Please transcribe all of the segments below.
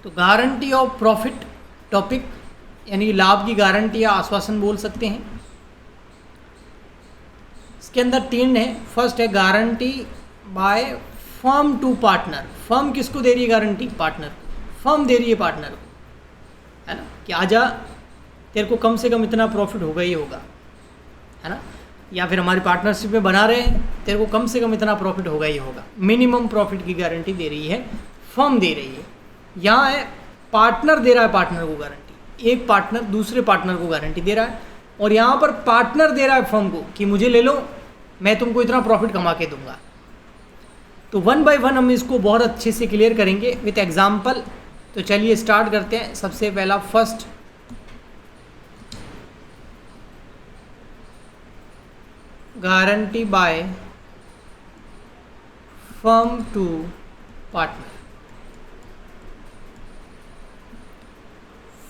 तो guarantee of profit topic यानी लाभ की गारंटी या आश्वासन बोल सकते हैं। इसके अंदर 3 है। फर्स्ट है guarantee by firm to partner. Firm किसको दे रही है गारंटी? पार्टनर को। फर्म दे रही है पार्टनर को, है ना, कि आजा तेरे को कम से कम इतना प्रॉफिट होगा ही होगा, है ना। या फिर हमारी पार्टनरशिप में बना रहे हैं, तेरे को कम से कम इतना प्रॉफिट होगा ही होगा। मिनिमम प्रॉफिट की गारंटी दे रही है, फर्म दे रही है। यहाँ है पार्टनर दे रहा है पार्टनर को गारंटी, एक पार्टनर दूसरे पार्टनर को गारंटी दे रहा है, और यहाँ पर पार्टनर दे रहा है फर्म को कि मुझे ले लो, मैं तुमको इतना प्रॉफिट कमा के दूंगा। तो 1 बाय 1 हम इसको बहुत अच्छे से क्लियर करेंगे विथ एग्जाम्पल। तो चलिए स्टार्ट करते हैं। सबसे पहला first, guarantee by firm to partner.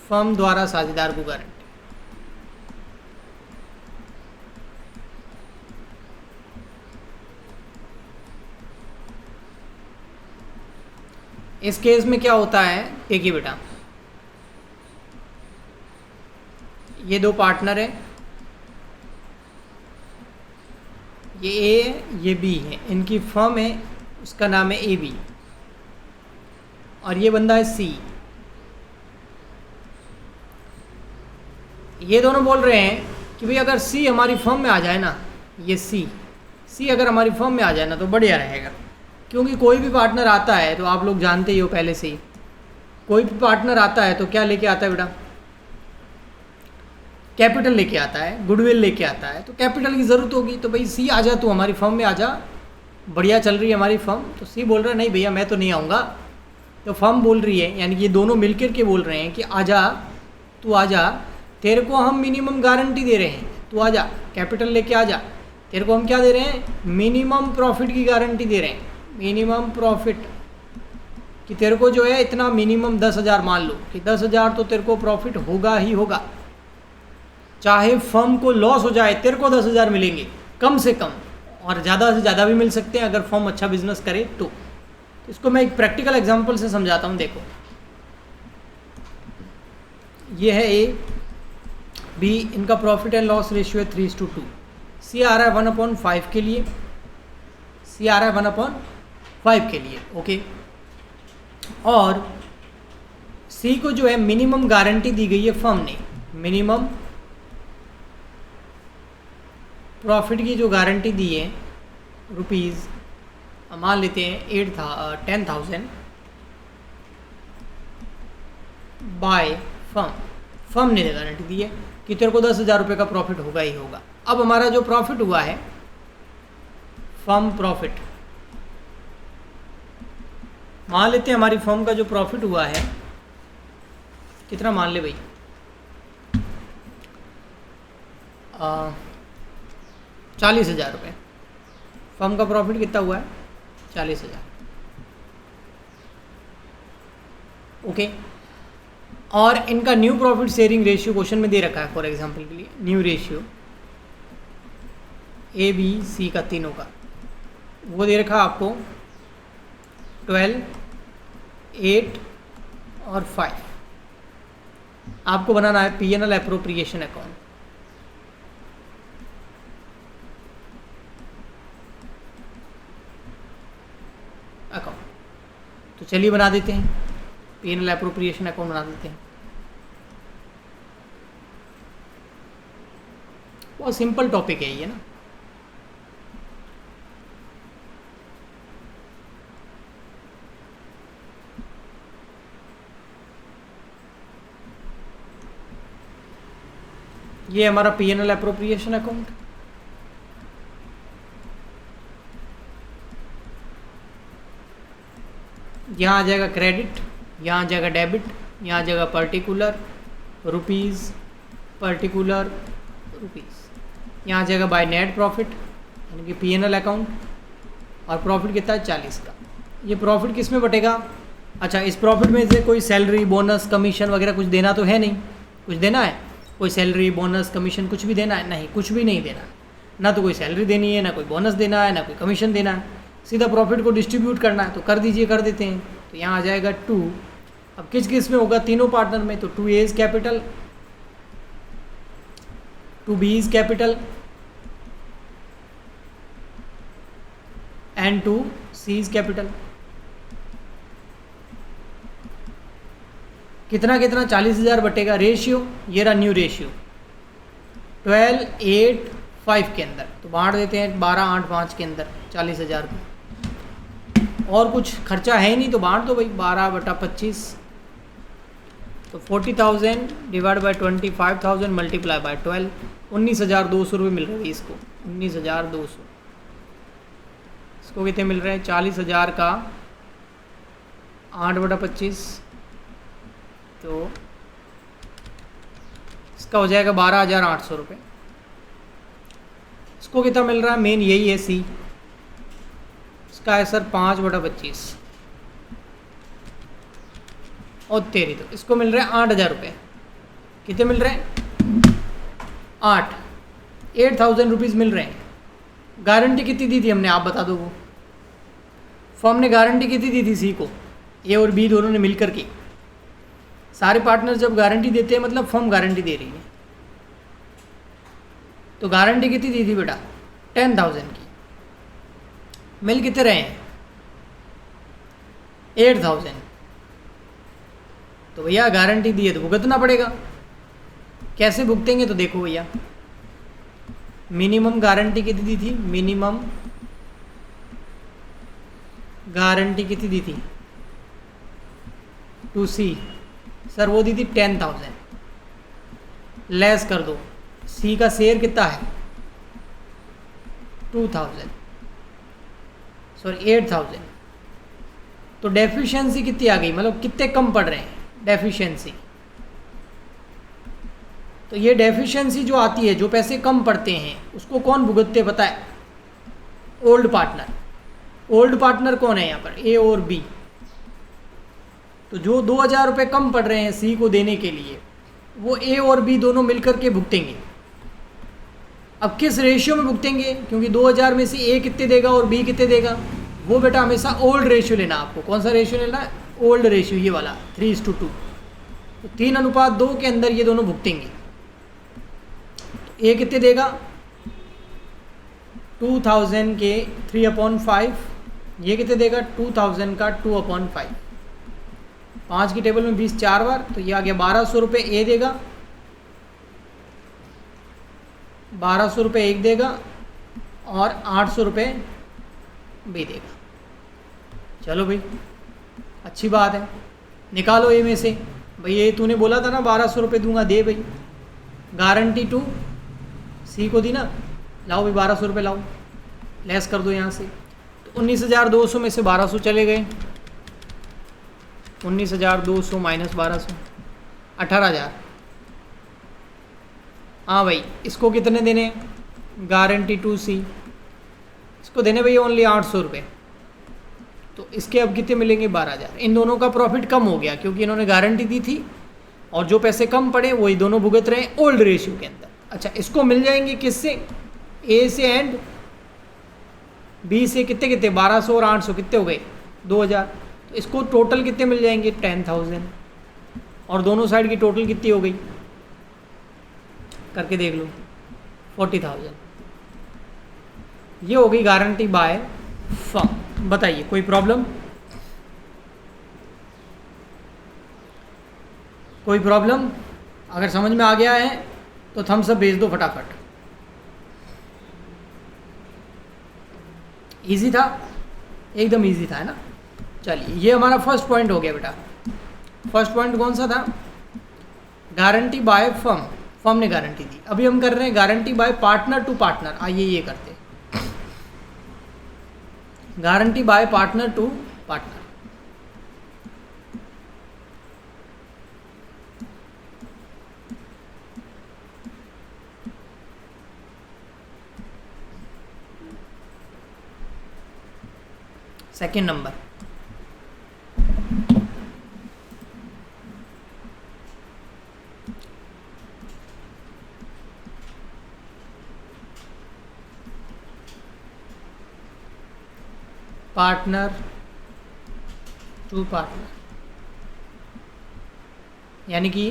Firm द्वारा साझेदार को गारंटी। इस केस में क्या होता है, देखिए बेटा, ये 2 पार्टनर हैं, ये ए है, ये बी है, इनकी फर्म है, उसका नाम है ए बी, और ये बंदा है सी। ये दोनों बोल रहे हैं कि भाई अगर सी हमारी फर्म में आ जाए ना, ये सी अगर हमारी फर्म में आ जाए ना तो बढ़िया रहेगा। क्योंकि कोई भी पार्टनर आता है तो आप लोग जानते ही हो पहले से ही, कोई भी पार्टनर आता है तो क्या लेके आता है बेटा? कैपिटल लेके आता है, गुडविल लेके आता है, तो कैपिटल की ज़रूरत होगी। तो भाई सी आ जा, तू हमारी फर्म में आ जा, बढ़िया चल रही है हमारी फर्म। तो सी बोल रहा है नहीं भैया मैं तो नहीं आऊँगा। तो फर्म बोल रही है, यानी कि ये दोनों मिलकर के बोल रहे हैं कि आजा, तू आजा, तेरे को हम मिनिमम गारंटी दे रहे हैं, तू आजा, कैपिटल लेके आजा, तेरे को हम क्या दे रहे हैं? मिनिमम प्रॉफिट की गारंटी दे रहे हैं। मिनिमम प्रॉफिट कि तेरे को जो है इतना मिनिमम 10,000 मान लो कि 10,000 तो तेरे को प्रॉफिट होगा ही होगा, चाहे फर्म को लॉस हो जाए तेरे को 10,000 मिलेंगे कम से कम, और ज़्यादा से ज़्यादा भी मिल सकते हैं अगर फर्म अच्छा बिजनेस करे तो। इसको मैं एक प्रैक्टिकल एग्जांपल से समझाता हूँ। देखो ये है ए बी, इनका प्रॉफिट एंड लॉस रेशियो है 3:2। सी आ रहा है 1/5 के लिए, सी आ रहा है 1/5 के लिए, ओके। और सी को जो है मिनिमम गारंटी दी गई है फर्म ने, मिनिमम प्रॉफिट की जो गारंटी दी है रुपीज़, मान लेते हैं 10,000 बाय फर्म ने गारंटी दी है कि तेरे को 10,000 रुपये का प्रॉफिट होगा ही होगा। अब हमारा जो प्रॉफिट हुआ है, फर्म प्रॉफिट, मान लेते हैं हमारी फर्म का जो प्रॉफिट हुआ है कितना, मान ले भाई 40,000 रुपये। फर्म का प्रॉफिट कितना हुआ है? 40,000, ओके। और इनका new profit sharing ratio question में दे रखा है फॉर एग्जांपल के लिए, new ratio A B C का तीनों का वो दे रखा है आपको 12, 8 और 5। आपको बनाना है P&L एप्रोप्रिएशन अकाउंट। तो चलिए बना देते हैं, P&L एप्रोप्रिएशन अकाउंट बना देते हैं। बहुत सिंपल टॉपिक है ये ना। ये हमारा P&L एप्रोप्रिएशन अकाउंट, यहाँ आ जाएगा क्रेडिट, यहाँ आ जाएगा डेबिट, यहाँ आ जाएगा पर्टिकुलर रुपीज़, पर्टिकुलर रुपीज़, यहाँ आ जाएगा बाय नेट प्रॉफिट यानी कि P&L अकाउंट। और प्रॉफिट कितना है? 40 का। ये प्रॉफिट किस में बटेगा? अच्छा, इस प्रॉफिट में से कोई सैलरी, बोनस, कमीशन वगैरह कुछ देना तो है नहीं? कुछ देना है? कोई सैलरी, बोनस, कमीशन कुछ भी देना है? नहीं, कुछ भी नहीं देना। ना तो कोई सैलरी देनी है, ना कोई बोनस देना है, ना कोई कमीशन देना है, सीधा प्रॉफिट को डिस्ट्रीब्यूट करना है। तो कर दीजिए, कर देते हैं। तो यहाँ आ जाएगा 2 अब किस किस में होगा, तीनों पार्टनर में, तो 2A is capital, 2B is capital and 2C is capital. कितना कितना 40,000 बटेगा, रेशियो ये रहा न्यू रेशियो 12, 8, 5 के अंदर, तो बांट देते हैं 12, 8, 5 के अंदर 40,000 को। और कुछ खर्चा है ही नहीं तो बांट दो भाई, 12/25, तो 40,000 डिवाइड बाई 25,000 मल्टीप्लाई बाई 12, 19,200 रुपये मिल रहे हैं इसको, 19,200। इसको कितने मिल रहे हैं, 40,000 का 8/25, तो इसका हो जाएगा 12,800 रुपये। इसको कितना मिल रहा है, मेन यही है सी, इसका है सर 5/25 और तेरी, तो इसको मिल रहे हैं 8,000 रुपये। कितने मिल रहे हैं, 8,000 रुपीज़ मिल रहे हैं। गारंटी कितनी दी थी हमने, आप बता दो वो, फर्म ने गारंटी कितनी दी थी सी को, ए और बी दोनों ने मिलकर के। सारे पार्टनर जब गारंटी देते हैं मतलब फर्म गारंटी दे रही है, तो गारंटी कितनी दी थी बेटा, 10,000 की। मिल कितने रहे हैं, 8,000, तो भैया गारंटी दी है तो भुगतना पड़ेगा। कैसे भुगतेंगे, तो देखो भैया, मिनिमम गारंटी कितनी दी थी, मिनिमम गारंटी कितनी दी थी 2C, सर वो दी थी 10,000, लेस कर दो, सी का शेयर कितना है 2,000, सॉरी 8,000, तो डेफिशिएंसी कितनी आ गई, मतलब कितने कम पड़ रहे हैं डेफिशिएंसी। तो ये डेफिशिएंसी जो आती है, जो पैसे कम पड़ते हैं उसको कौन भुगतते पता है, ओल्ड पार्टनर। ओल्ड पार्टनर कौन है यहाँ पर, ए और बी। तो जो 2,000 रुपये कम पड़ रहे हैं सी को देने के लिए, वो ए और बी दोनों मिलकर के भुगतेंगे। अब किस रेशियो में भुगतेंगे, क्योंकि 2,000 में से ए कितने देगा और बी कितने देगा, वो बेटा हमेशा ओल्ड रेशियो लेना। आपको कौन सा रेशियो लेना है, ओल्ड रेशियो, ये वाला 3:2। तो 3:2 के अंदर ये दोनों भुगतेंगे। तो ए कितने देगा 2,000 के 3/5, ये कितने देगा 2,000 का 2/5। 5 की टेबल में 20 4 बार, तो ये आ गया 1,200 रुपये ए देगा, 1,200 रुपये एक देगा और 800 रुपये बी देगा। चलो भाई अच्छी बात है, निकालो ए में से। भाई ये तूने बोला था ना 1,200 रुपये दूंगा, दे भाई, गारंटी 2 सी को दी ना, लाओ भाई 1,200 रुपये लाओ, लेस कर दो यहाँ से। तो 19,200 में से 1,200 चले गए, 19,200 माइनस 1,200 18,000। हाँ भाई, इसको कितने देने, गारंटी 2C, इसको देने भैया ओनली 800 रुपये। तो इसके अब कितने मिलेंगे 12,000। इन दोनों का प्रॉफिट कम हो गया क्योंकि इन्होंने गारंटी दी थी, और जो पैसे कम पड़े वही दोनों भुगत रहे हैं ओल्ड रेशियो के अंदर। अच्छा, इसको मिल जाएंगे किससे, ए से एंड बी से। कितने कितने 1,200 और 800 कितने हो गए 2,000। तो इसको टोटल कितने मिल जाएंगे 10,000, और दोनों साइड की टोटल कितनी हो गई करके देख लो 40,000। ये हो गई गारंटी बाय फर्म। बताइए कोई प्रॉब्लम, कोई प्रॉब्लम? अगर समझ में आ गया है तो थम्स अप भेज दो फटाफट। इजी था, एकदम इजी था, है ना। चलिए, ये हमारा फर्स्ट पॉइंट हो गया बेटा। फर्स्ट पॉइंट कौन सा था, गारंटी बाय फर्म, फर्म ने गारंटी दी। अभी हम कर रहे हैं guarantee by partner to partner. आइए ये करते हैं, guarantee by partner to partner. Second number, partner to partner. यानी कि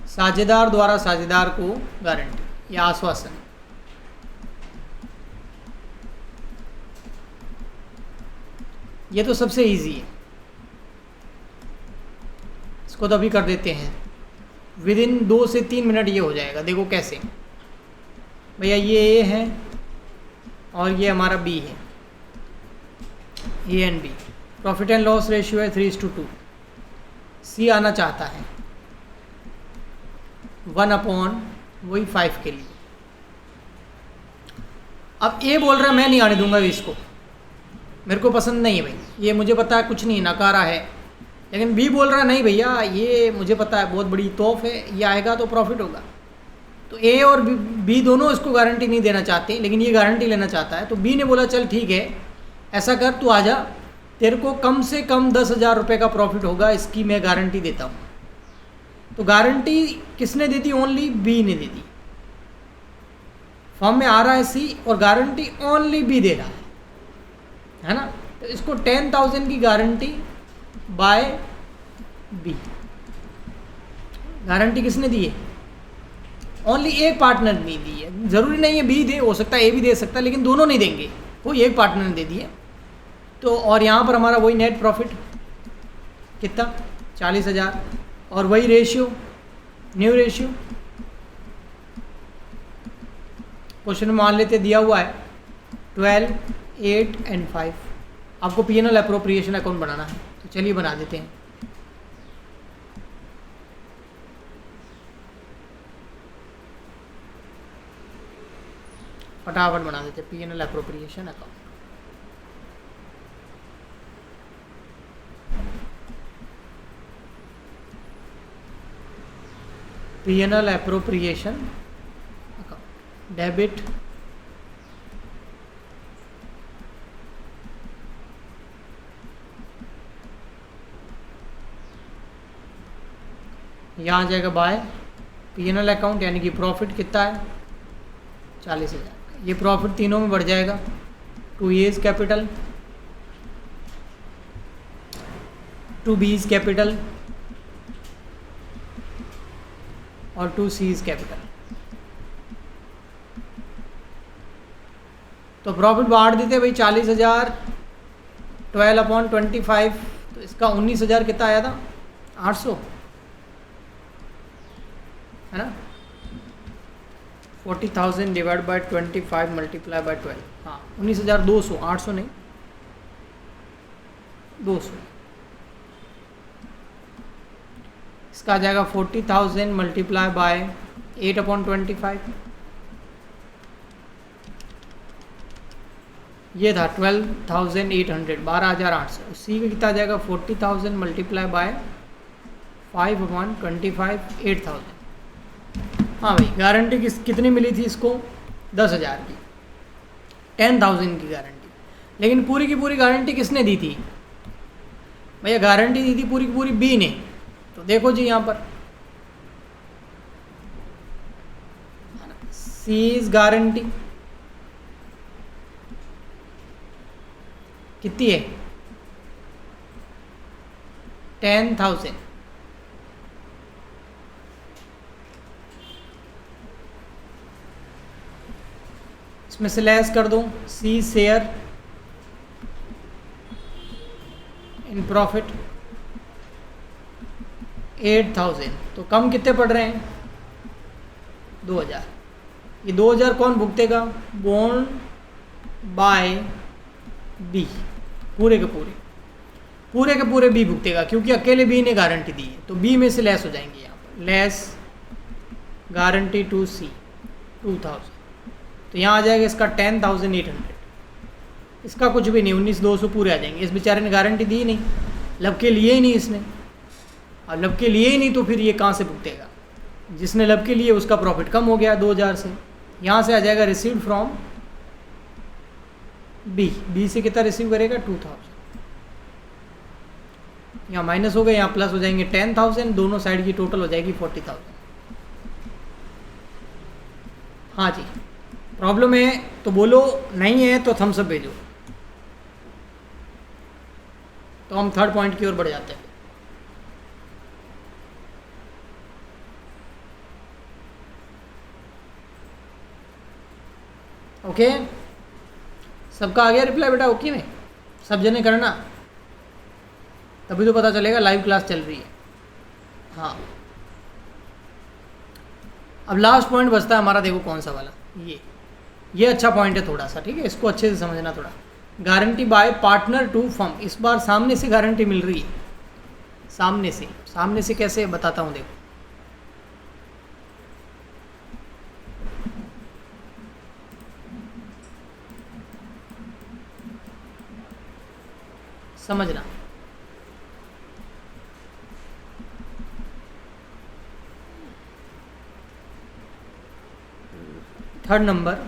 साझेदार द्वारा साझेदार को गारंटी या आश्वासन। ये तो सबसे इजी है, इसको तो अभी कर देते हैं, विद इन 2 से 3 मिनट ये हो जाएगा। देखो कैसे भैया, ये ए है और ये हमारा बी है, A and B. Profit and loss ratio है 3:2। सी आना चाहता है 1/5 के लिए। अब ए बोल रहा है मैं नहीं आने दूंगा इसको, मेरे को पसंद नहीं है भाई, ये मुझे पता है कुछ नहीं, नकारा है। लेकिन बी बोल रहा है नहीं भैया, ये मुझे पता है बहुत बड़ी तोहफ है, ये आएगा तो प्रॉफिट होगा। तो ए और बी दोनों इसको गारंटी नहीं देना चाहते, लेकिन ये गारंटी लेना चाहता है। तो बी ने बोला चल ठीक है, ऐसा कर तू आ जा, तेरे को कम से कम 10,000 रुपये का प्रॉफिट होगा, इसकी मैं गारंटी देता हूँ। तो गारंटी किसने दी थी? ओनली बी ने दी थी। फॉर्म में आ रहा है सी और गारंटी ओनली बी दे रहा है ना। तो इसको 10,000 की गारंटी बाय बी। गारंटी किसने दी है? ओनली एक पार्टनर ने दी है। ज़रूरी नहीं है बी दे, हो सकता है ए भी दे सकता है, लेकिन दोनों नहीं देंगे, कोई एक पार्टनर ने दे दी है। तो और यहाँ पर हमारा वही नेट प्रॉफिट कितना? 40,000। और वही रेशियो, न्यू रेशियो क्वेश्चन में मान लेते दिया हुआ है 12, 8 and 5। आपको P&L एप्रोप्रिएशन अकाउंट बनाना है, तो चलिए बना देते हैं। फटाफट बना देते हैं P&L appropriation account. P&L appropriation account, debit यहाँ आ जाएगा बाय P&L अकाउंट, यानी कि प्रॉफिट कितना है? 40,000। ये प्रॉफिट तीनों में बढ़ जाएगा। 2A's कैपिटल, 2B's कैपिटल और 2C's कैपिटल। तो प्रॉफिट बांट देते भाई 40,000, 12/25, तो इसका 19,000 कितना आया था? 800 है ना। 40,000 डिवाइड बाय 25 मल्टीप्लाई बाय 12, हाँ 19,200, 800 नहीं 200। इसका आ जाएगा 40,000 मल्टीप्लाई बाय 8/25, ये था 12,800, 12,800। सी का कितना आ जाएगा? 40,000 मल्टीप्लाई बाय 5/25, 8,000। हाँ भाई, गारंटी कितनी मिली थी इसको? 10,000 की, 10,000 की गारंटी। लेकिन पूरी की पूरी गारंटी किसने दी थी भैया? गारंटी दी थी पूरी की पूरी बी ने। तो देखो जी यहाँ पर सीज गारंटी कितनी है? 10,000। इसमें से लेस कर दो, सी शेयर इन प्रॉफिट 8,000। तो कम कितने पड़ रहे हैं? 2,000। ये 2,000 कौन भुगतेगा? Borne by B. पूरे के पूरे बी भुगतेगा, क्योंकि अकेले बी ने गारंटी दी है। तो बी में से लेस हो जाएंगे यहाँ पर, लेस गारंटी टू सी 2,000। तो यहाँ आ जाएगा इसका 10,800। इसका कुछ भी नहीं, 19,200 पूरे आ जाएंगे। इस बेचारे ने गारंटी दी नहीं, लब के लिए ही नहीं इसने, और लब के लिए ही नहीं तो फिर ये कहाँ से भुगतेगा? जिसने लब के लिए उसका प्रॉफिट कम हो गया 2,000 से। यहाँ से आ जाएगा रिसीव्ड फ्रॉम बी से कितना रिसीव करेगा? 2,000। यहाँ माइनस हो गए, यहाँ प्लस हो जाएंगे 10,000, दोनों साइड की टोटल हो जाएगी 40,000। हाँ जी, प्रॉब्लम है तो बोलो, नहीं है तो थम्स अप भेजो। तो हम थर्ड पॉइंट की ओर बढ़ जाते हैं। ओके, सबका आ गया रिप्लाई बेटा? ओके में सब जने करना, तभी तो पता चलेगा लाइव क्लास चल रही है। हाँ, अब लास्ट पॉइंट बचता है हमारा, देखो कौन सा वाला, ये अच्छा पॉइंट है थोड़ा सा, ठीक है, इसको अच्छे से समझना थोड़ा। Guarantee by partner to firm, इस बार सामने से गारंटी मिल रही है, सामने से कैसे बताता हूँ, देखो समझना। Third number,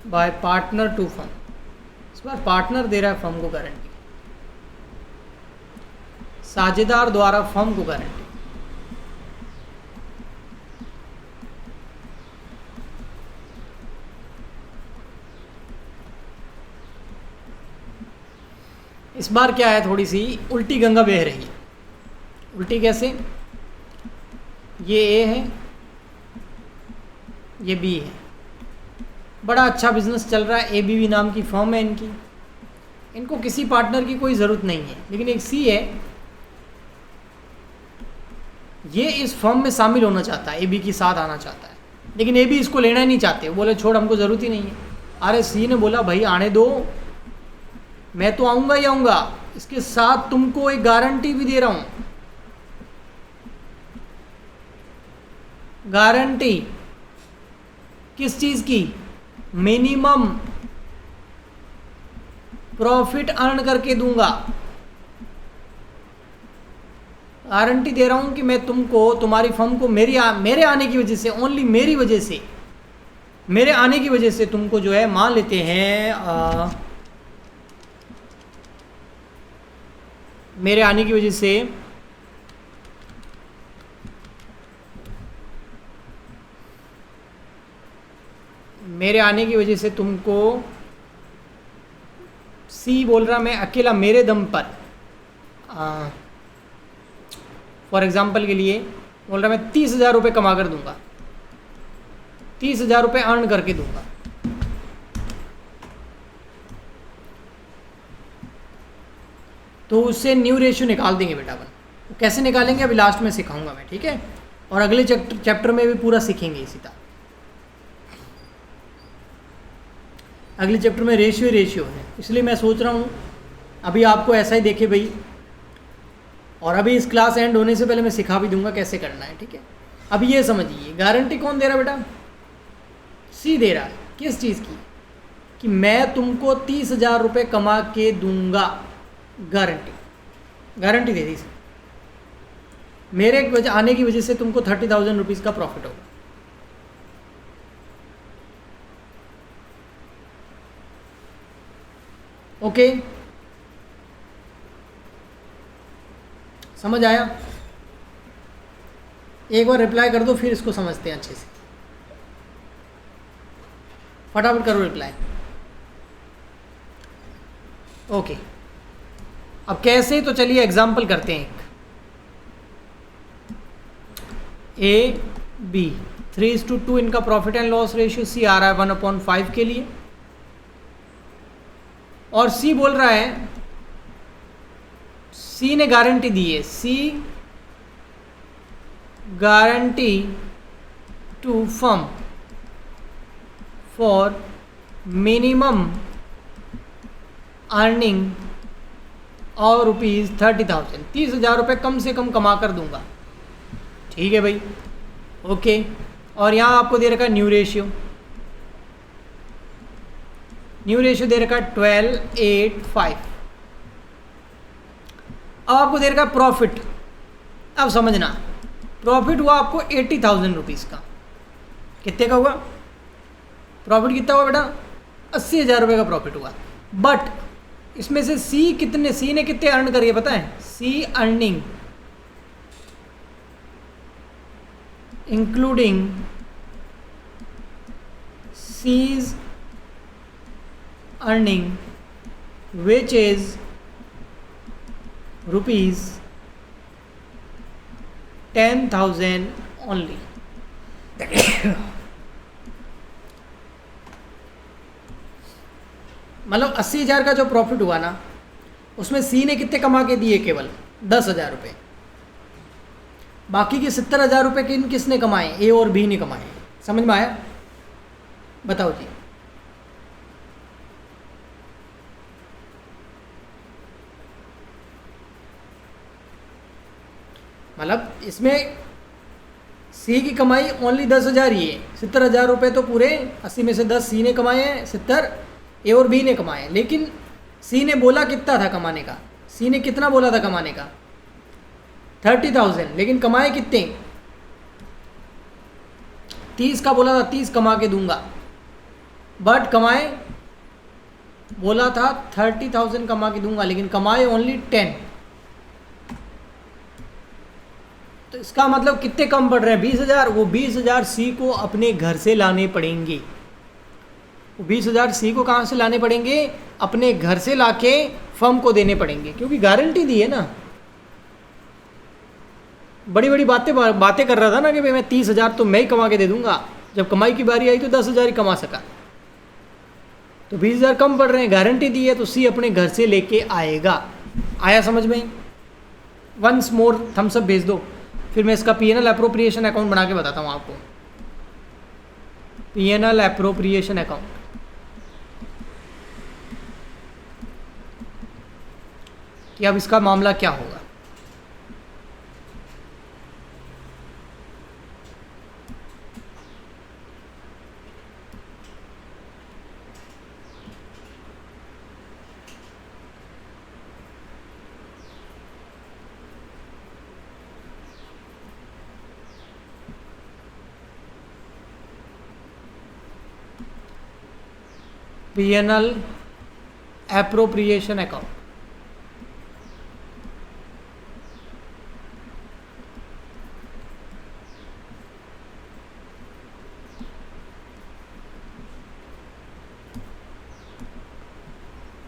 by partner to firm, इस बार पार्टनर दे रहा है फर्म को गारंटी, साझेदार द्वारा फर्म को गारंटी। इस बार क्या है, थोड़ी सी उल्टी गंगा बह रही है। उल्टी कैसे? ये ए है, ये बी है, बड़ा अच्छा बिजनेस चल रहा है, ABB नाम की फर्म है इनकी, इनको किसी पार्टनर की कोई ज़रूरत नहीं है। लेकिन एक सी है, ये इस फर्म में शामिल होना चाहता है, AB के साथ आना चाहता है, लेकिन AB इसको लेना ही नहीं चाहते, बोले छोड़ हमको ज़रूरत ही नहीं है। अरे सी ने बोला भाई आने दो, मैं तो आऊँगा ही आऊँगा, इसके साथ तुमको एक गारंटी भी दे रहा हूँ। गारंटी किस चीज़ की? मिनिमम प्रॉफिट अर्न करके दूंगा। गारंटी दे रहा हूं कि मैं तुमको, तुम्हारी फर्म को मेरे आने की वजह से, ओनली मेरी वजह से, मेरे आने की वजह से तुमको जो है, मान लेते हैं मेरे आने की वजह से तुमको, सी बोल रहा मैं अकेला मेरे दम पर, फॉर एग्जाम्पल के लिए बोल रहा मैं 30,000 रुपये कमा कर दूंगा, 30,000 रुपये अर्न करके दूंगा। तो उससे न्यू रेशियो निकाल देंगे बेटा अपन। कैसे निकालेंगे अभी लास्ट में सिखाऊंगा मैं, ठीक है, और अगले चैप्टर में भी पूरा सीखेंगे इसी तरह। अगले चैप्टर में रेशियो है, इसलिए मैं सोच रहा हूँ अभी आपको ऐसा ही देखे भाई, और अभी इस क्लास एंड होने से पहले मैं सिखा भी दूंगा कैसे करना है, ठीक है। अभी ये समझिए, गारंटी कौन दे रहा है बेटा? सी दे रहा है। किस चीज़ की? कि मैं तुमको 30,000 रुपये कमा के दूंगा, गारंटी दे दी। मेरे आने की वजह से तुमको 30,000 रुपीज़ का प्रॉफिट होगा। ओके, समझ आया? एक बार रिप्लाई कर दो, फिर इसको समझते हैं अच्छे से। फटाफट करो रिप्लाई। ओके, अब कैसे, तो चलिए एग्जाम्पल करते हैं। A B 3:2 इनका प्रॉफिट एंड लॉस रेशियो, सी आ रहा है 1/5 के लिए, और सी बोल रहा है, सी ने गारंटी दी है, C guarantee to firm for minimum earning और ₹30,000, 30,000 रुपये कम से कम कमा कर दूंगा। ठीक है भाई, ओके। और यहाँ आपको दे रखा है न्यू रेशियो दे रखा है 12/8/5। अब आपको दे रखा है प्रॉफिट। अब समझना, प्रॉफिट हुआ आपको 80,000 रुपीज़ का। कितने का हुआ प्रॉफिट? कितना हुआ बेटा? 80,000 रुपये का प्रॉफिट हुआ। बट इसमें से सी ने कितने अर्न करिए पता है? C earning including C's earning, which is ₹10,000 only. मतलब 80,000 का जो प्रॉफिट हुआ ना, उसमें सी ने कितने कमा के दिए? केवल 10,000 रुपये। बाकी के 70,000 रुपये किसने कमाए? ए और बी ने कमाए। समझ में आया? बताओ जी। मतलब इसमें सी की कमाई ओनली 10,000 ही है। 70,000 रुपये तो पूरे 80 में से 10 सी ने कमाए हैं, 70 ए और बी ने कमाए। लेकिन सी ने बोला कितना था कमाने का? सी ने कितना बोला था कमाने का? 30,000। लेकिन कमाए कितने? 30 का बोला था, 30 कमा के दूंगा, बट कमाए, बोला था 30,000 कमा के दूंगा, लेकिन कमाए ओनली 10। तो इसका मतलब कितने कम पड़ रहे हैं? 20,000। वो 20,000 सी को अपने घर से लाने पड़ेंगे। वो 20,000 सी को कहाँ से लाने पड़ेंगे? अपने घर से लाके फर्म को देने पड़ेंगे, क्योंकि गारंटी दी है ना। बड़ी बड़ी बातें कर रहा था ना कि भाई मैं 30,000 तो मैं ही कमा के दे दूंगा। जब कमाई की बारी आई तो 10,000 ही कमा सका। तो 20,000 कम पड़ रहे हैं, गारंटी दी है, तो सी अपने घर से लेके आएगा। आया समझ में? वंस मोर थम्स अप भेज दो, फिर मैं इसका पीएनएल एप्रोप्रिएशन अकाउंट बना के बताता हूँ आपको। पीएनएल एप्रोप्रिएशन अकाउंट, कि अब इसका मामला क्या होगा। पीएनएल एप्रोप्रिएशन अकाउंट,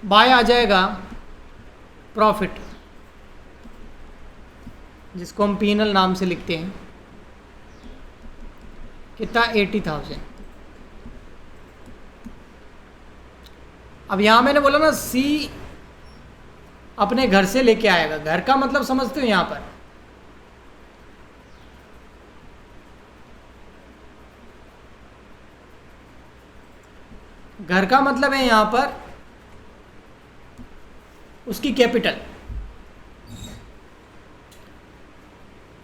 बाय आ जाएगा प्रॉफिट, जिसको हम पीएनएल नाम से लिखते हैं, कितना? 80,000। अब यहाँ मैंने बोला ना सी अपने घर से लेके आएगा। घर का मतलब समझते हो? यहाँ पर घर का मतलब है यहाँ पर उसकी कैपिटल।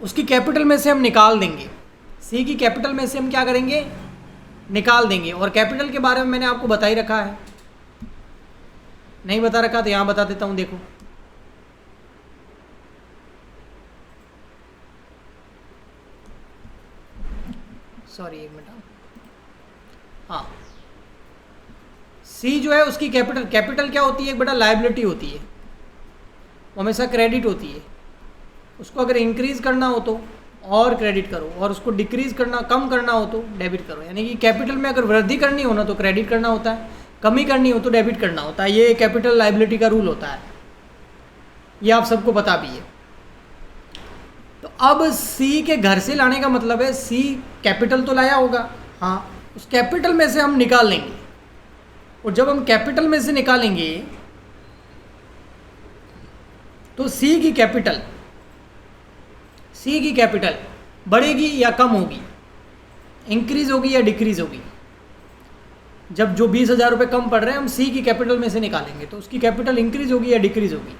उसकी कैपिटल में से हम निकाल देंगे। सी की कैपिटल में से हम क्या करेंगे? निकाल देंगे। और कैपिटल के बारे में मैंने आपको बता ही रखा है। नहीं बता रखा तो यहाँ बता देता हूँ, देखो। सॉरी, एक मिनट। हाँ, सी जो है उसकी कैपिटल, कैपिटल क्या होती है? एक बड़ा लायबिलिटी होती है, वो हमेशा क्रेडिट होती है। उसको अगर इंक्रीज करना हो तो और क्रेडिट करो, और उसको डिक्रीज करना, कम करना हो तो डेबिट करो। यानी कि कैपिटल में अगर वृद्धि करनी हो ना तो क्रेडिट करना होता है, कमी करनी हो तो डेबिट करना होता है। ये कैपिटल लायबिलिटी का रूल होता है, ये आप सबको पता भी है। तो अब सी के घर से लाने का मतलब है सी कैपिटल तो लाया होगा, हाँ, उस कैपिटल में से हम निकाल लेंगे। और जब हम कैपिटल में से निकालेंगे तो सी की कैपिटल बढ़ेगी या कम होगी? इंक्रीज होगी या डिक्रीज होगी? जब जो 20,000 रुपये कम पड़ रहे हैं हम सी की कैपिटल में से निकालेंगे तो उसकी कैपिटल इंक्रीज होगी या डिक्रीज होगी?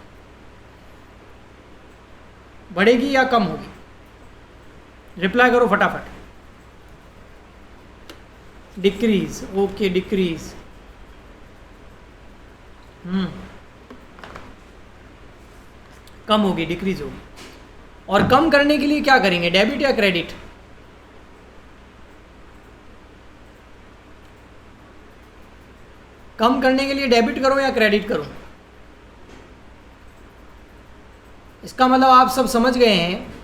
बढ़ेगी या कम होगी? रिप्लाई करो फटाफट। डिक्रीज। Okay, decrease. कम होगी, डिक्रीज होगी। और कम करने के लिए क्या करेंगे? डेबिट या क्रेडिट? कम करने के लिए डेबिट करो या क्रेडिट करो? इसका मतलब आप सब समझ गए हैं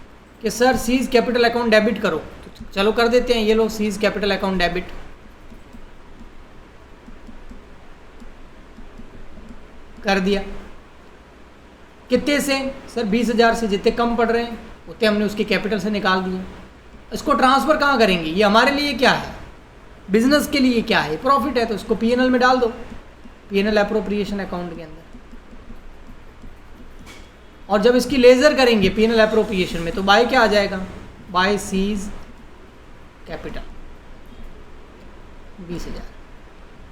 कि sir seize capital account debit करो, तो चलो कर देते हैं। ये लो, सीज कैपिटल अकाउंट डेबिट कर दिया। कितने से? सर 20,000 से। जितने कम पड़ रहे हैं उतने हमने उसकी कैपिटल से निकाल दिए। इसको ट्रांसफ़र कहाँ करेंगे? ये हमारे लिए क्या है? बिजनेस के लिए क्या है? प्रॉफिट है, तो इसको पीएनएल में डाल दो, पीएनएल अप्रोप्रिएशन अकाउंट के अंदर। और जब इसकी लेजर करेंगे पीएनएल अप्रोप्रिएशन में, तो बाय क्या आ जाएगा? By C's capital 20,000।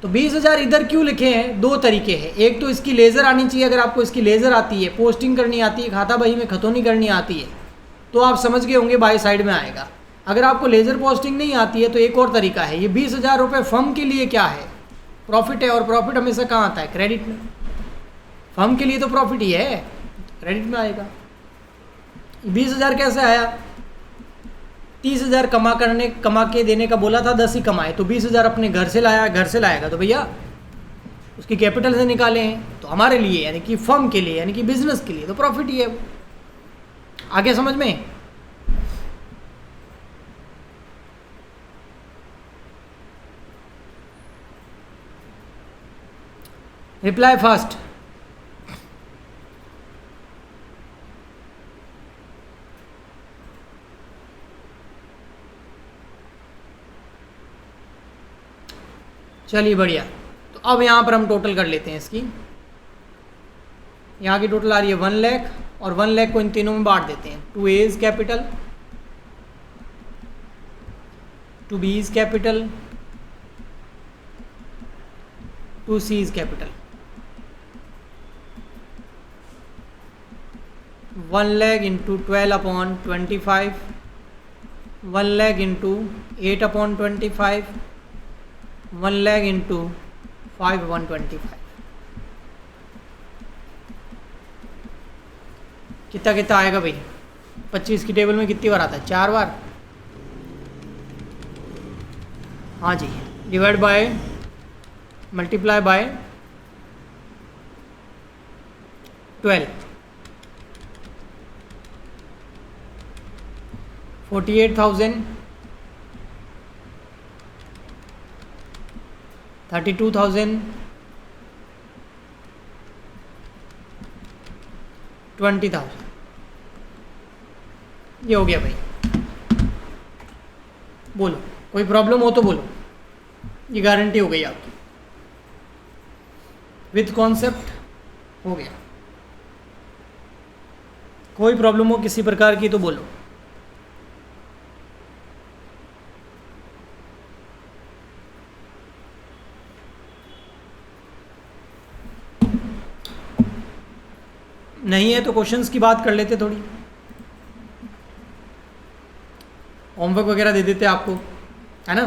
तो 20,000 इधर क्यों लिखे हैं? दो तरीके हैं। एक तो इसकी लेज़र आनी चाहिए, अगर आपको इसकी लेज़र आती है, पोस्टिंग करनी आती है, खाता बही में खतौनी करनी आती है, तो आप समझ गए होंगे बाय साइड में आएगा। अगर आपको लेज़र पोस्टिंग नहीं आती है तो एक और तरीका है। ये 20,000 रुपये फर्म के लिए क्या है? प्रॉफिट है, और प्रॉफिट हमेशा कहाँ आता है? क्रेडिट में। फर्म के लिए तो प्रॉफिट ही है, क्रेडिट में आएगा। 20,000 कैसे आया? 30,000 कमा के देने का बोला था, 10 ही कमाए, तो 20,000 अपने घर से लाया। घर से लाएगा तो भैया उसकी कैपिटल से निकाले हैं, तो हमारे लिए यानी कि फर्म के लिए, यानी कि बिजनेस के लिए तो प्रॉफिट ही है वो। आगे समझ में? Reply fast. चलिए बढ़िया। तो अब यहाँ पर हम टोटल कर लेते हैं इसकी। यहाँ की टोटल आ रही है 1 लाख, और 1 लाख को इन तीनों में बांट देते हैं। 2A's capital, 2B's capital, 2C's capital. 1 lakh into 12/25, 1 lakh into 8/25, 1 lakh into 5/25। कितना कितना आएगा भाई? 25 की टेबल में कितनी बार आता है? 4 बार। हाँ जी, डिवाइड बाय, मल्टीप्लाई बाय 12, 48,000, 32,000, 20,000। ये हो गया भाई। बोलो, कोई प्रॉब्लम हो तो बोलो। ये गारंटी हो गई आपकी, विथ कॉन्सेप्ट हो गया। कोई प्रॉब्लम हो किसी प्रकार की तो बोलो। नहीं है तो क्वेश्चंस की बात कर लेते, थोड़ी होमवर्क वगैरह दे देते आपको, है ना।